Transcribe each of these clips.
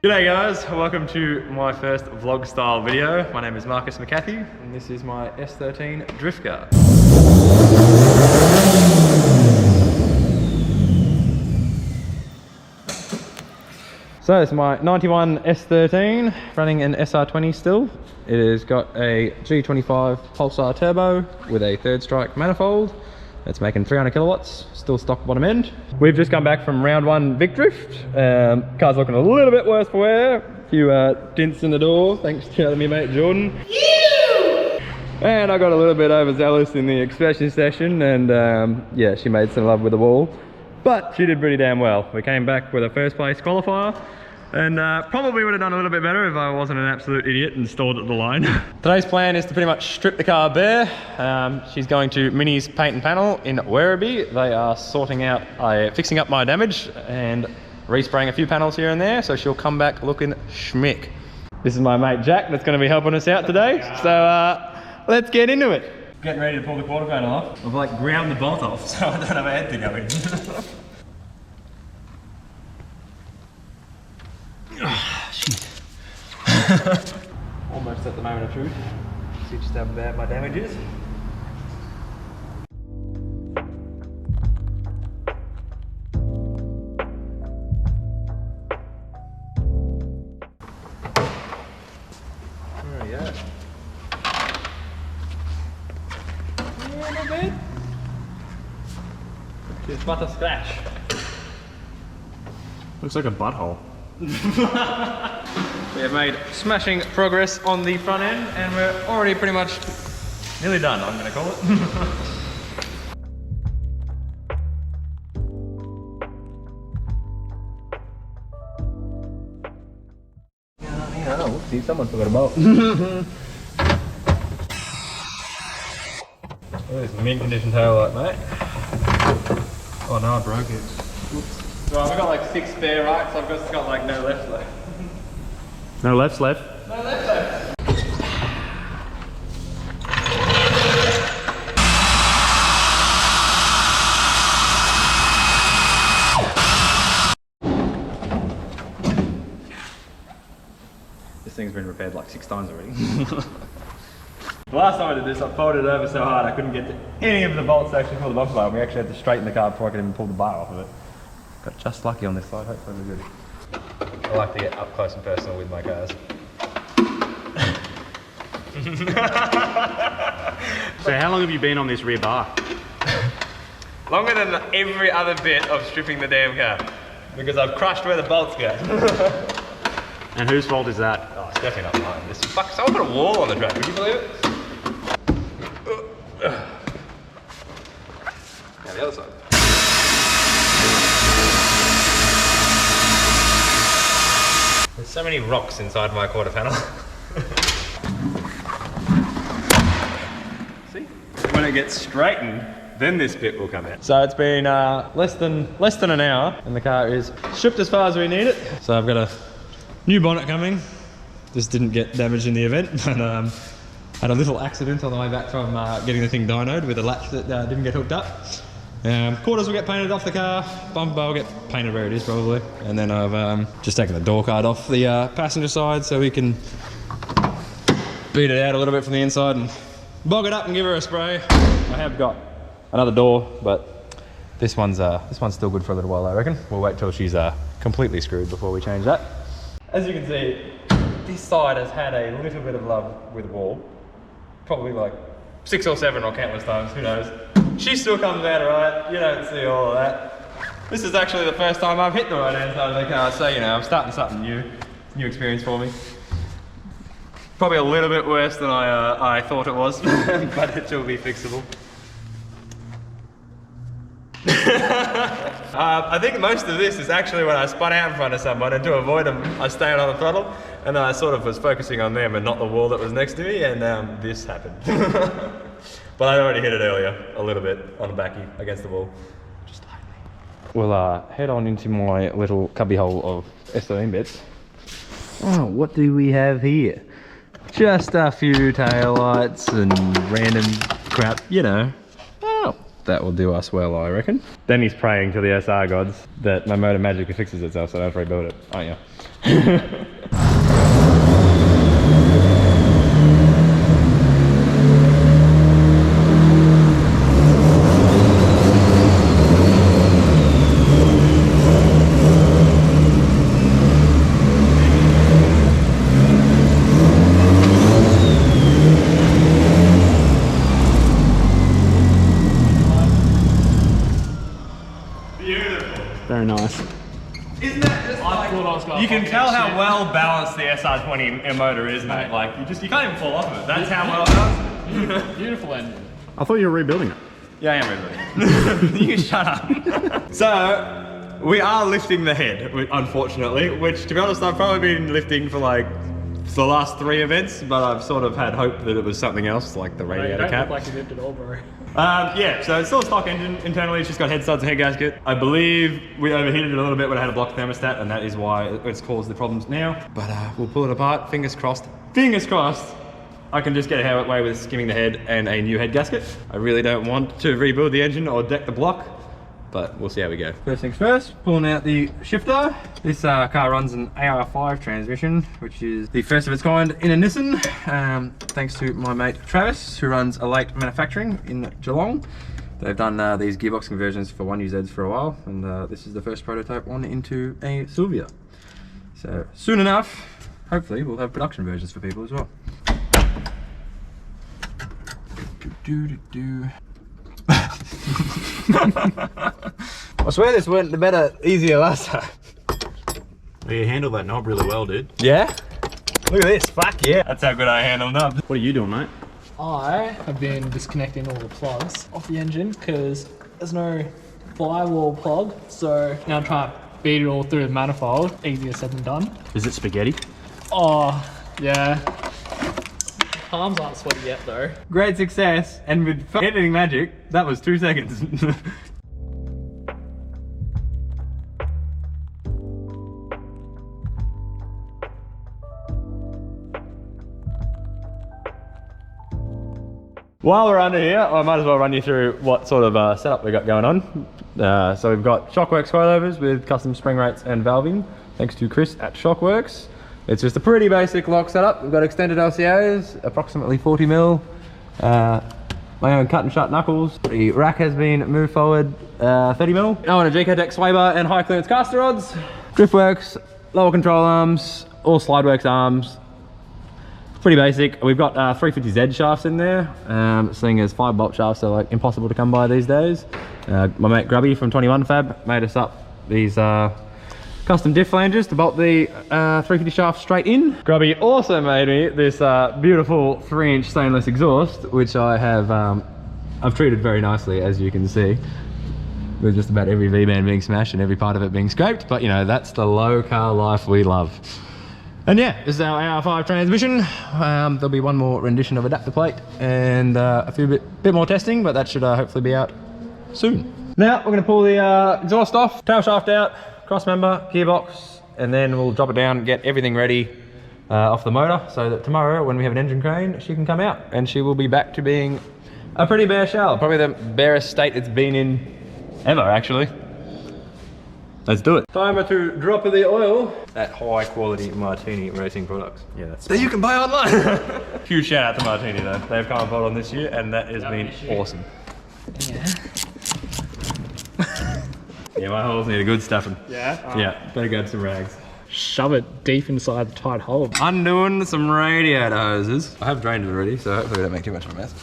G'day guys, welcome to my first vlog style video. My name is McCathie and this is my S13 Drift Car. So it's my 91 S13 running an SR20 still. It has got a G25 Pulsar turbo with a third strike manifold. It's making 300 kilowatts, still stock bottom end. We've just come back from round one Vic Drift. Car's looking a little bit worse for wear. A few dents in the door, thanks to me mate Jordan. And I got a little bit overzealous in the expression session and yeah, she made some love with the wall. But she did pretty damn well. We came back with a first place qualifier. And probably would have done a little bit better if I wasn't an absolute idiot and stalled at the line. Today's plan is to pretty much strip the car bare. She's going to Mini's Paint and Panel in Werribee. They are sorting out, fixing up my damage and respraying a few panels here and there, so she'll come back looking schmick. This is my mate Jack that's going to be helping us out today. So let's get into it. Getting ready to pull the quarter panel off. I've like ground the bolt off, so I don't have a head to go in. Almost at the moment of truth. See just how bad my damage is. There we go. Yeah, not bad. Just butter scratch. Looks like a butthole. We have made smashing progress on the front end and we're already pretty much nearly done, I'm going to call it. Yeah, whoopsie, someone forgot a bolt. Look at this mint condition tail light, mate. Oh no, I broke it. Oops. So I've got like 6 spare rights, I've just got like no left left. No lefts left? No left left. This thing's been repaired like 6 times already. The last time I did this, I folded it over so hard I couldn't get to any of the bolts to actually pull the bumper bar. We actually had to straighten the car before I could even pull the bar off of it. Got just lucky on this side, hopefully we're good. I like to get up close and personal with my cars. So how long have you been on this rear bar? Longer than every other bit of stripping the damn car. Because I've crushed where the bolts go. And whose fault is that? Oh, it's definitely not mine. Fuck, someone put a wall on the track, would you believe it? Now the other side. There's so many rocks inside my quarter panel. See? When it gets straightened, then this bit will come out. So it's been less than an hour and the car is stripped as far as we need it. So I've got a new bonnet coming. This didn't get damaged in the event, but had a little accident on the way back from getting the thing dynoed with a latch that didn't get hooked up. Quarters will get painted off the car, bumper bar will get painted where it is probably, and then I've just taken the door card off the passenger side so we can beat it out a little bit from the inside and bog it up and give her a spray. I have got another door, but this one's still good for a little while, I reckon. We'll wait till she's completely screwed before we change that. As you can see, this side has had a little bit of love with the wall, probably like 6 or 7 or countless times, who knows. She still comes out alright, you don't see all of that. This is actually the first time I've hit the right hand side of the car, so you know, I'm starting something new experience for me. Probably a little bit worse than I thought it was, but it will be fixable. I think most of this is actually when I spun out in front of someone, and to avoid them, I stayed on the throttle, and I sort of was focusing on them and not the wall that was next to me, and this happened. But I already hit it earlier, a little bit, on a Backie, against the wall. Just lightly. we'll head on into my little cubby hole of S13 bits. Oh, what do we have here? Just a few tail lights and random crap, you know. Oh, that will do us well, I reckon. Then he's praying to the SR gods that my motor magically fixes itself so I don't have to rebuild it, aren't you? Very nice. Isn't that just like, you can tell how well balanced the SR20 motor is, mate. Like, you can't even fall off of it. That's how well balanced. Beautiful engine. I thought you were rebuilding it. Yeah, I am rebuilding it. You can shut up. So, we are lifting the head, unfortunately, which, to be honest, I've probably been lifting for like the last 3 events, but I've sort of had hope that it was something else, like the radiator cap. Look like you lifted all, bro. Yeah, so it's still a stock engine internally. It's just got head studs and head gasket. I believe we overheated it a little bit when I had a block thermostat, and that is why it's caused the problems now. But we'll pull it apart. Fingers crossed. Fingers crossed. I can just get away with skimming the head and a new head gasket. I really don't want to rebuild the engine or deck the block, but we'll see how we go. First things first, pulling out the shifter. This car runs an AR5 transmission, which is the first of its kind in a Nissan. Thanks to my mate Travis, who runs Elate Manufacturing in Geelong. They've done these gearbox conversions for 1UZs for a while, and this is the first prototype one into a Sylvia. So soon enough, hopefully we'll have production versions for people as well. I swear this went better, easier last time. Well, you handled that knob really well, dude. Yeah? Look at this, fuck yeah. That's how good I handle knobs. What are you doing, mate? I have been disconnecting all the plugs off the engine because there's no firewall plug, so now I'm trying to feed it all through the manifold. Easier said than done. Is it spaghetti? Oh, yeah. Palms aren't sweaty yet though. Great success, and with editing magic, that was 2 seconds. While we're under here, I might as well run you through what sort of setup we got going on. So we've got Shockworks coilovers with custom spring rates and valving, thanks to Chris at Shockworks. It's just a pretty basic lock setup. We've got extended LCAs, approximately 40mm, my own cut and shut knuckles. The rack has been moved forward 30mm. Oh, and a GK Deck sway bar and high clearance caster rods. Driftworks, lower control arms, all Slideworks arms. Pretty basic. We've got 350Z shafts in there, seeing as 5-bolt shafts are like impossible to come by these days. My mate Grubby from 21 Fab made us up these custom diff flanges to bolt the 350 shaft straight in. Grubby also made me this beautiful 3-inch stainless exhaust, which I have I've treated very nicely, as you can see, with just about every V-band being smashed and every part of it being scraped. But you know, that's the low car life we love. And yeah, this is our AR5 transmission. There'll be one more rendition of adapter plate and a bit more testing, but that should hopefully be out soon. Now we're going to pull the exhaust off, tail shaft out, cross member, gearbox, and then we'll drop it down and get everything ready off the motor, so that tomorrow when we have an engine crane, she can come out and she will be back to being a pretty bare shell. Probably the barest state it's been in ever, actually. Let's do it. Time to drop the oil at high quality Martini racing products. Yeah, that's that you can buy online. Huge shout out to Martini though. They've come and bought on this year and that has been awesome. Yeah. Yeah, my holes need a good stuffing. Yeah? Yeah, better grab some rags. Shove it deep inside the tight hole. Undoing some radiator hoses. I have drained it already, so hopefully we don't make too much of a mess.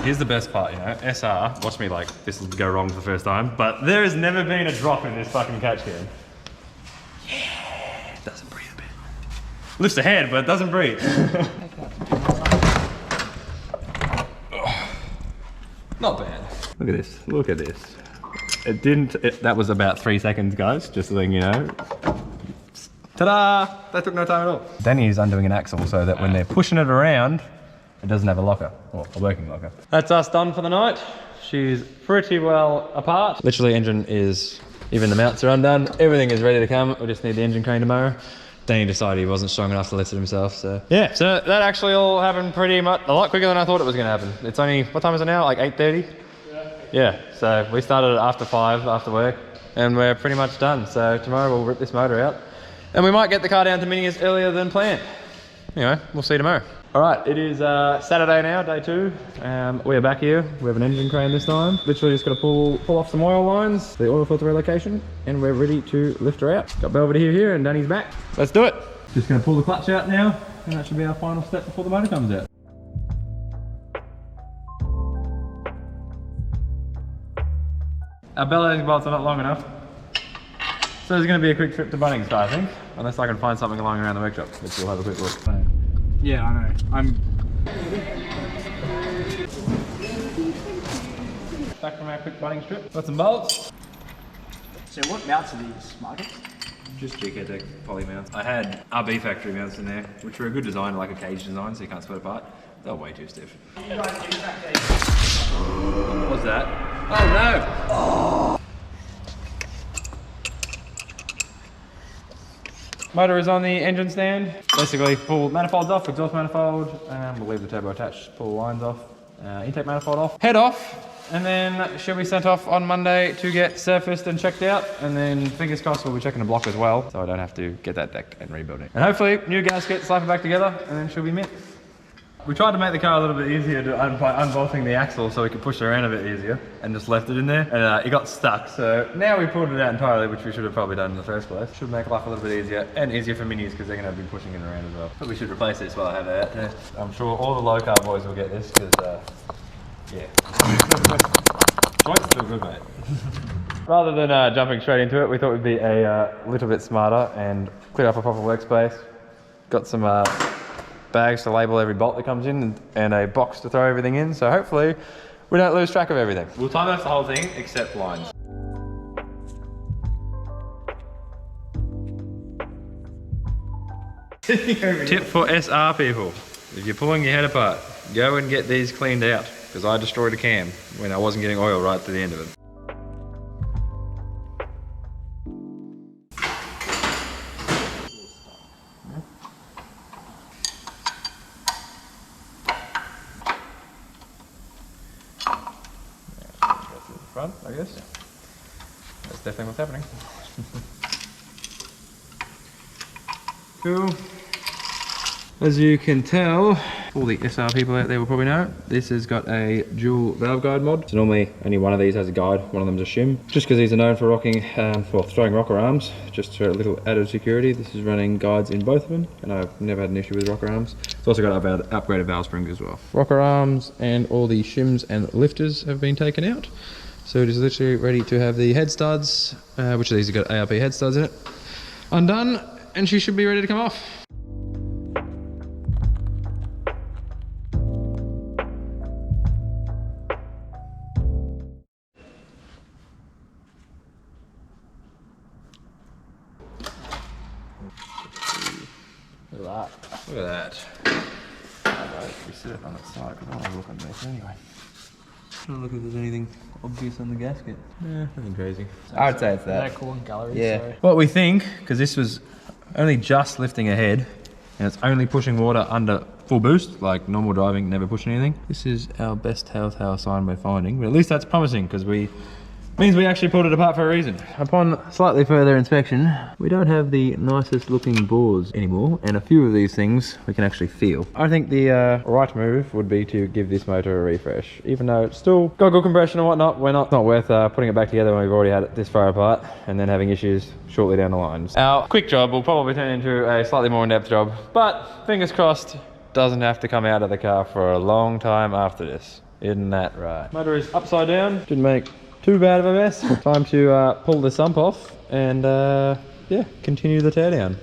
Here's the best part, you know, SR, watch me like, this will go wrong for the first time, but there has never been a drop in this fucking catch can. Yeah, it doesn't breathe a bit. Lifts the head, but it doesn't breathe. Not bad. Look at this, look at this. It didn't, that was about 3 seconds, guys, just so letting you know. Ta-da! That took no time at all. Danny's undoing an axle so that when they're pushing it around, it doesn't have a locker, or a working locker. That's us done for the night. She's pretty well apart. Literally, engine is Even the mounts are undone. Everything is ready to come. We just need the engine crane tomorrow. Danny decided he wasn't strong enough to lift it himself, so. Yeah, so that actually all happened pretty much, a lot quicker than I thought it was gonna happen. It's only, what time is it now? Like 8:30? Yeah, so we started after 5 after work and we're pretty much done. So tomorrow we'll rip this motor out and we might get the car down to Minius earlier than planned. Anyway, we'll see you tomorrow. All right, it is Saturday now, day 2. We are back here. We have an engine crane this time. Literally just got to pull off some oil lines, the oil filter relocation, and we're ready to lift her out. Got Belvedere here and Danny's back. Let's do it. Just gonna pull the clutch out now, and that should be our final step before the motor comes out. Our bellows bolts are not long enough, so there's gonna be a quick trip to Bunnings, I think, unless I can find something lying around the workshop, which we'll have a quick look. Yeah, I know. Back from our quick Bunnings trip. Got some bolts. So what mounts are these, Marcus? Just GK poly mounts. I had RB factory mounts in there, which were a good design, like a cage design, so you can't split apart. They're way too stiff. What's that? Oh no! Oh. Motor is on the engine stand. Basically, pull manifolds off, exhaust manifold, we'll leave the turbo attached, pull the lines off, intake manifold off, head off, and then she'll be sent off on Monday to get surfaced and checked out, and then fingers crossed we'll be checking the block as well, so I don't have to get that deck and rebuild it. And hopefully, new gasket, slap it back together, and then she'll be mint. We tried to make the car a little bit easier by unbolting the axle so we could push it around a bit easier, and just left it in there, and it got stuck. So now we pulled it out entirely, which we should have probably done in the first place. Should make life a little bit easier, and easier for minis because they're going to be pushing it around as well. But we should replace this while I have it out there. I'm sure all the low car boys will get this because, yeah. Joints feel good, mate. Rather than jumping straight into it, we thought we'd be a little bit smarter and clear up a proper workspace. Got some bags to label every bolt that comes in and a box to throw everything in, so hopefully we don't lose track of everything. We'll time off the whole thing except lines. Tip for SR people, if you're pulling your head apart, go and get these cleaned out, because I destroyed a cam when I wasn't getting oil right to the end of it. Front, I guess. That's definitely what's happening. Cool. As you can tell, all the SR people out there will probably know, this has got a dual valve guide mod. So normally only one of these has a guide, one of them's a shim. Just because these are known for rocking, well, throwing rocker arms, just for a little added security. This is running guides in both of them, and I've never had an issue with rocker arms. It's also got upgraded valve springs as well. Rocker arms and all the shims and lifters have been taken out. So it is literally ready to have the head studs, which of these have got ARP head studs in it, undone, and she should be ready to come off. Look at that. Look at that. Alright, we sit it on its side because I don't want to look underneath anyway. Trying to look if there's anything obvious on the gasket. Yeah, nothing crazy. I would say it's that. Cool in galleries. Yeah. So. What we think, because this was only just lifting ahead, and it's only pushing water under full boost, like normal driving, never pushing anything. This is our best telltale sign we're finding, but at least that's promising because means we actually pulled it apart for a reason. Upon slightly further inspection, we don't have the nicest looking bores anymore, and a few of these things we can actually feel. I think the right move would be to give this motor a refresh. Even though it's still got good compression and whatnot, it's not worth putting it back together when we've already had it this far apart and then having issues shortly down the line. Our quick job will probably turn into a slightly more in-depth job, but fingers crossed, doesn't have to come out of the car for a long time after this. Isn't that right? Motor is upside down, didn't make too bad of a mess. Time to pull the sump off and yeah, continue the teardown.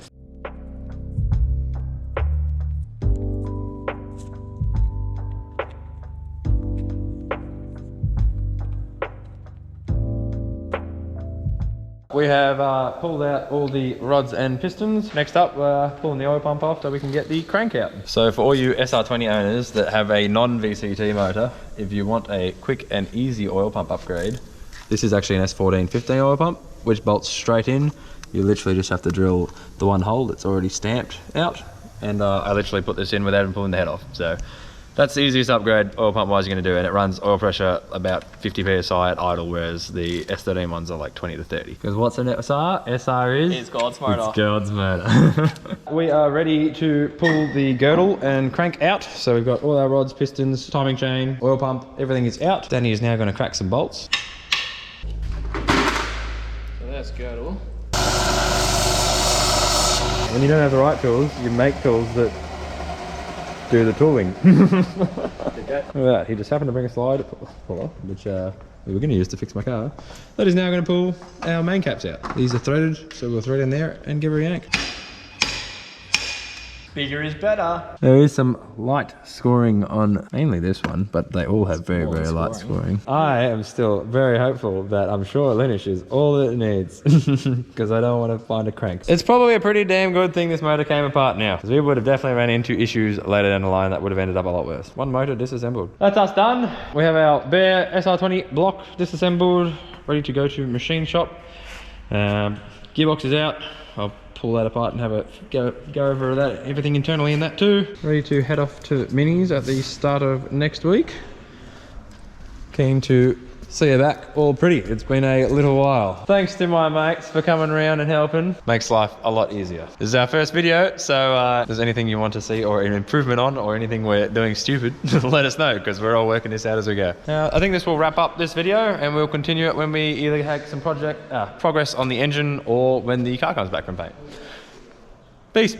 We have pulled out all the rods and pistons. Next up, we're pulling the oil pump off so we can get the crank out. So for all you SR20 owners that have a non-VCT motor, if you want a quick and easy oil pump upgrade, this is actually an S13 15 oil pump. which bolts straight in. You literally just have to drill the one hole that's already stamped out. And I literally put this in without even pulling the head off. So that's the easiest upgrade oil pump wise you're going to do, and it runs oil pressure about 50 psi at idle, whereas the S13 ones are like 20 to 30. Because what's an SR? SR is? It's God's motor. It's God's motor. We are ready to pull the girdle and crank out. So we've got all our rods, pistons, timing chain, oil pump, everything is out. Danny is now going to crack some bolts. So that's girdle. When you don't have the right tools, you make tools that do the tooling. Look at that, he just happened to bring a slide puller, which we were going to use to fix my car. That is now going to pull our main caps out. These are threaded, so we'll thread in there and give her a yank. Bigger is better. There is some light scoring on mainly this one, but they all have very light scoring. I am still very hopeful that I'm sure Linish is all that it needs, because I don't want to find a crank. It's probably a pretty damn good thing this motor came apart now, because we would have definitely ran into issues later down the line that would have ended up a lot worse. One motor disassembled. That's us done. We have our bare SR20 block disassembled, ready to go to machine shop. Gearbox is out. I'll pull that apart and have a go over that, everything internally in that too. Ready to head off to Minis at the start of next week. Keen to see you back all pretty. It's been a little while. Thanks to my mates for coming around and helping. Makes life a lot easier. This is our first video, so if there's anything you want to see or an improvement on, or anything we're doing stupid, let us know, because we're all working this out as we go. Now, I think this will wrap up this video, and we'll continue it when we either have some progress on the engine or when the car comes back from paint. Peace.